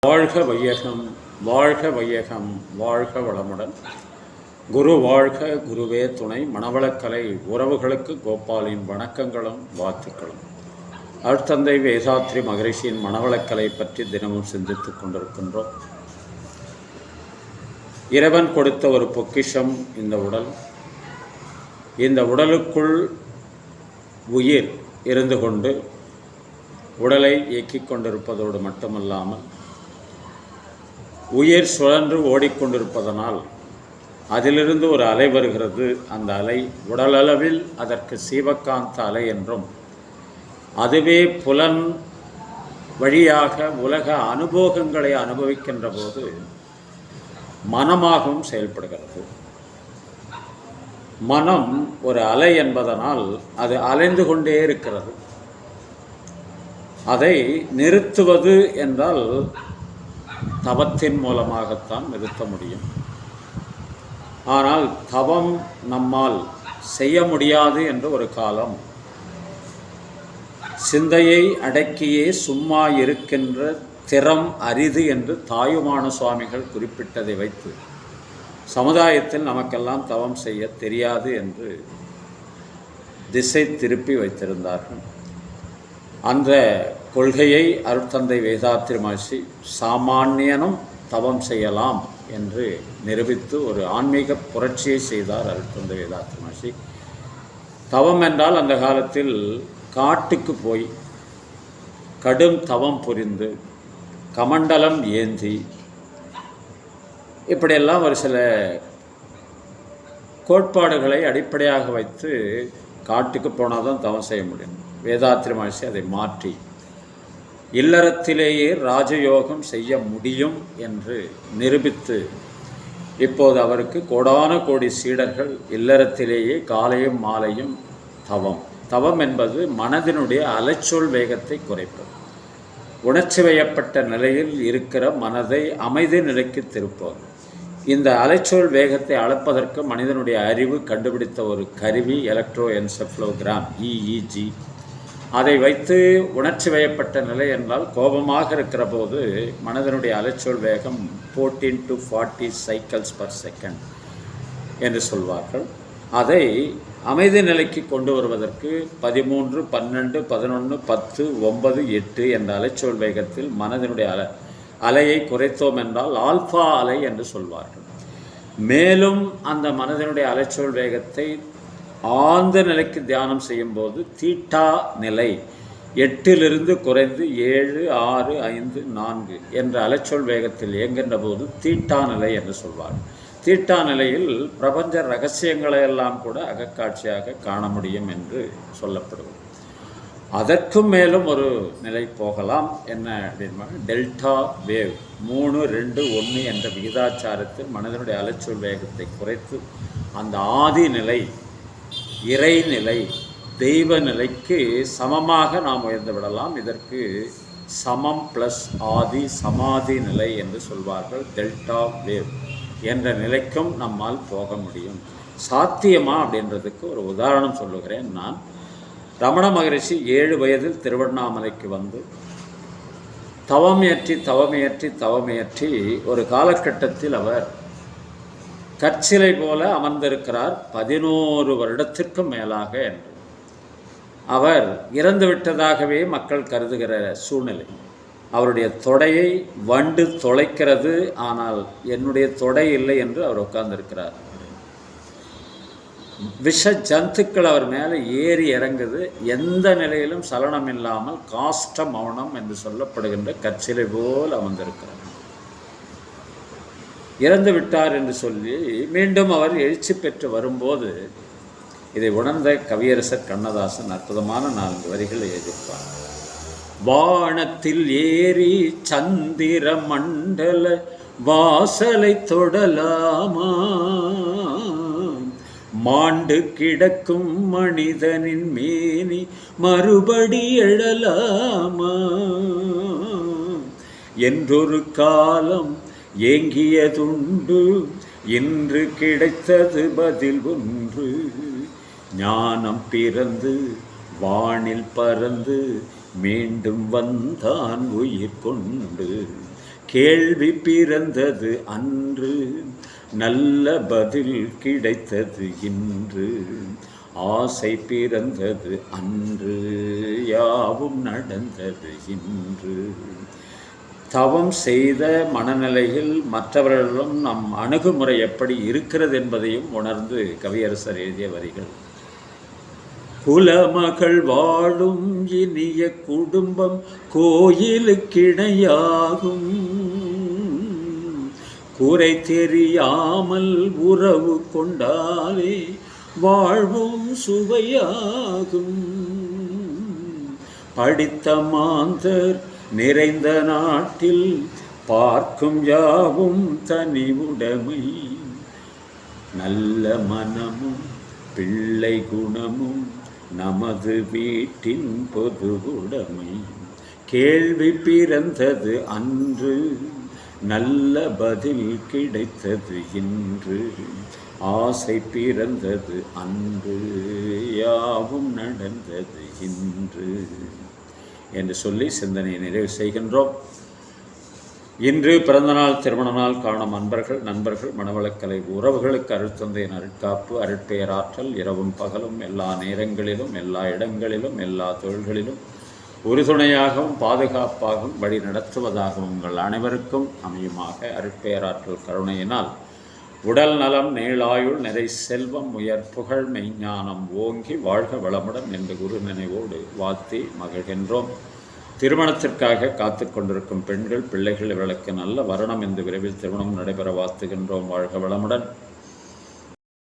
வாழ்க வையகம், வாழ்க வையகம், வாழ்க வளமுடன். குரு வாழ்க, குருவே துணை. மணவளக்கலை உறவுகளுக்கு கோபாலின் வணக்கங்களும் வாழ்த்துக்களும். அருட்தந்தை வேதாத்ரி மகரிஷியின் மணவளக்கலை பற்றி தினமும் சிந்தித்துக் கொண்டிருக்கின்றோம். இறைவன் கொடுத்த ஒரு பொக்கிஷம் இந்த உடல். இந்த உடலுக்குள் உயிர் இருந்து கொண்டு உடலை இயக்கிக் கொண்டிருப்பதோடு மட்டுமல்லாமல் உயிர் சுழன்று ஓடிக்கொண்டிருப்பதனால் அதிலிருந்து ஒரு அலை வருகிறது. அந்த அலை உடலளவில் அதற்கு சீவகாந்த அலை என்றும், அதுவே புலன் வழியாக உலக அனுபவங்களை அனுபவிக்கின்ற போது மனமாகவும் செயல்படுகிறது. மனம் ஒரு அலை என்பதனால் அது அலைந்து கொண்டே இருக்கிறது. அதை நிறுத்துவது என்றால் தவத்தின் மூலமாகத்தான் நிறுத்த முடியும். ஆனால் தவம் நம்மால் செய்ய முடியாது என்ற ஒரு காலம், சிந்தையை அடக்கியே சும்மா இருக்கின்ற திறம் அரிது என்று தாயுமான சுவாமிகள் குறிப்பிட்டதை வைத்து சமுதாயத்தில் நமக்கெல்லாம் தவம் செய்ய தெரியாது என்று திசை திருப்பி வைத்திருந்தார்கள். அந்த கொள்கையை அருட்தந்தை வேதாத்ரி மகரிஷி சாமானியனும் தவம் செய்யலாம் என்று நிரூபித்து ஒரு ஆன்மீக புரட்சியை செய்தார் அருட்தந்தை வேதாத்ரி மகரிஷி. தவம் என்றால் அந்த காலத்தில் காட்டுக்கு போய் கடும் தவம் புரிந்து கமண்டலம் ஏந்தி இப்படியெல்லாம் ஒரு சில கோட்பாடுகளை அடிப்படையாக வைத்து காட்டுக்கு போனால் தான் தவம் செய்ய முடியும். வேதாத்ரி மகரிஷி அதை மாற்றி இல்லறத்திலேயே ராஜயோகம் செய்ய முடியும் என்று நிரூபித்து இப்போது அவருக்கு கோடான கோடி சீடர்கள். இல்லறத்திலேயே காலையும் மாலையும் தவம். தவம் என்பது மனதினுடைய அலைச்சொல் வேகத்தை குறைப்பது. உணர்ச்சி வயப்பட்ட நிலையில் இருக்கிற மனதை அமைதி நிலைக்கு திருப்பது. இந்த அலைச்சொல் வேகத்தை அளப்பதற்கு மனிதனுடைய அறிவு கண்டுபிடித்த ஒரு கருவி எலக்ட்ரோ என்செஃபலோகிராம், EEG. அதை வைத்து உணர்ச்சி வயப்பட்ட நிலை என்றால் கோபமாக இருக்கிற போது மனதனுடைய அலைச்சொல் வேகம் 14 to 40 cycles per second என்று சொல்வார்கள். அதை அமைதி நிலைக்கு கொண்டு வருவதற்கு 13, 12, 11, 10, 9, 8 என்ற அலைச்சொல் வேகத்தில் மனதினுடைய அலையை குறைத்தோம் என்றால் ஆல்ஃபா அலை என்று சொல்வார்கள். மேலும் அந்த மனதினுடைய அலைச்சொல் வேகத்தை ஆழ்ந்த நிலைக்கு தியானம் செய்யும்போது தீட்டா நிலை 8 குறைந்து 7, 6, 5, 4 என்ற அலைச்சொல் வேகத்தில் இயங்குகின்ற போது தீட்டா நிலை என்று சொல்வார். தீட்டா நிலையில் பிரபஞ்ச ரகசியங்களை எல்லாம் கூட அகக்காட்சியாக காண முடியும் என்று சொல்லப்படுவது. அதற்கும் மேலும் ஒரு நிலை போகலாம். என்ன அப்படின்னா டெல்டா வேவ் 3, 2, 1 என்ற விகிதாச்சாரத்தில் மனதனுடைய அலைச்சொல் வேகத்தை குறைத்து அந்த ஆதி நிலை, இறைநிலை, தெய்வ நிலைக்கு சமமாக நாம் உயர்ந்து விடலாம். இதற்கு சமம் ப்ளஸ் ஆதி சமாதி நிலை என்று சொல்வார்கள். டெல்டா வேவ் என்ற நிலைக்கும் நம்மால் போக முடியும். சாத்தியமா அப்படின்றதுக்கு ஒரு உதாரணம் சொல்லுகிறேன். நான் ரமண மகரிஷி 7 வயதில் திருவண்ணாமலைக்கு வந்து தவமையற்றி ஒரு காலகட்டத்தில் அவர் கற்சிலை போல அமர்ந்திருக்கிறார் 11 வருடத்திற்கும் மேலாக என்று. அவர் இறந்து விட்டதாகவே மக்கள் கருதுகிற சூழ்நிலை. அவருடைய தொடையை வண்டு தொலைக்கிறது, ஆனால் என்னுடைய தொடை இல்லை என்று அவர் உட்கார்ந்திருக்கிறார். விஷ ஜந்துக்கள் அவர் மேலே ஏறி இறங்குது. எந்த நிலையிலும் சலனம் இல்லாமல் காஷ்ட மௌனம் என்று சொல்லப்படுகின்ற கற்சிலை போல் அமர்ந்திருக்கிறார். இறந்து விட்டார் என்று சொல்லி மீண்டும் அவர் எழுச்சி பெற்று வரும்போது இதை உணர்ந்த கவியரசர் கண்ணதாசன் அற்புதமான 4 வரிகளை எழுதியிருப்பார். வானத்தில் ஏறி சந்திர மண்டல வாசலை தொடலாமா, மாண்டு கிடக்கும் மனிதனின் மேனி மறுபடி எழலாமா, என்றொரு காலம் ஏங்கியதுண்டு, இன்று கிடைத்தது பதில் ஒன்று, ஞானம் பிறந்து வானில் பறந்து மீண்டும் வந்தான் உயிர் கொண்டு, கேள்வி பிறந்தது அன்று, நல்ல பதில் கிடைத்தது இன்று. ஆசை பிறந்தது அன்று, யாவும் நடந்தது இன்று. தவம் செய்த மனநிலையில் மற்றவர்களிடம் நம் அணுகுமுறை எப்படி இருக்கிறது என்பதையும் உணர்ந்து கவியரசர் எழுதிய வரிகள். குலமகள் வாழும் இனிய குடும்பம் கோயிலுக்கிணையாகும், குறை தெரியாமல் உறவு கொண்டாலே வாழ்வும் சுவையாகும். படித்த மாந்தர் நிறைந்த நாட்டில் பார்க்கும் யாவும் தனிவுடைமை, நல்ல மனமும் பிள்ளை குணமும் நமது வீட்டின் பொதுவுடைமை. கேள்வி பிறந்தது அன்று, நல்ல பதில் கிடைத்தது இன்று. ஆசை பிறந்தது அன்று, யாவும் நடந்தது இன்று என்று சொல்லி சிந்தனையை நிறைவு செய்கின்றோம். இன்று பிறந்தநாள் திருமண நாள் காணும் அன்பர்கள், நண்பர்கள், மனவளக்கலை உறவுகளுக்கு அருட்தந்தையின் அருட்காப்பு, அருட்பெயராற்றல் இரவும் பகலும் எல்லா நேரங்களிலும் எல்லா இடங்களிலும் எல்லா தொழில்களிலும் உறுதுணையாகவும் பாதுகாப்பாகவும் வழி நடத்துவதாகவும் உங்கள் அனைவருக்கும் அமையுமாக. அருட்பெயராற்றல் கருணையினால் உடல் நலம், நீளாயுள், நிறை செல்வம், உயர் புகழ், மெய்ஞானம் ஓங்கி வாழ்க வளமுடன் என்று குரு நினைவோடு வாழ்த்தி மகிழ்கின்றோம். திருமணத்திற்காக காத்து கொண்டிருக்கும் பெண்கள், பிள்ளைகள் இவர்களுக்கு நல்ல வரணம் என்று விரைவில் திருமணம் நடைபெற வாழ்த்துகின்றோம். வாழ்க வளமுடன்.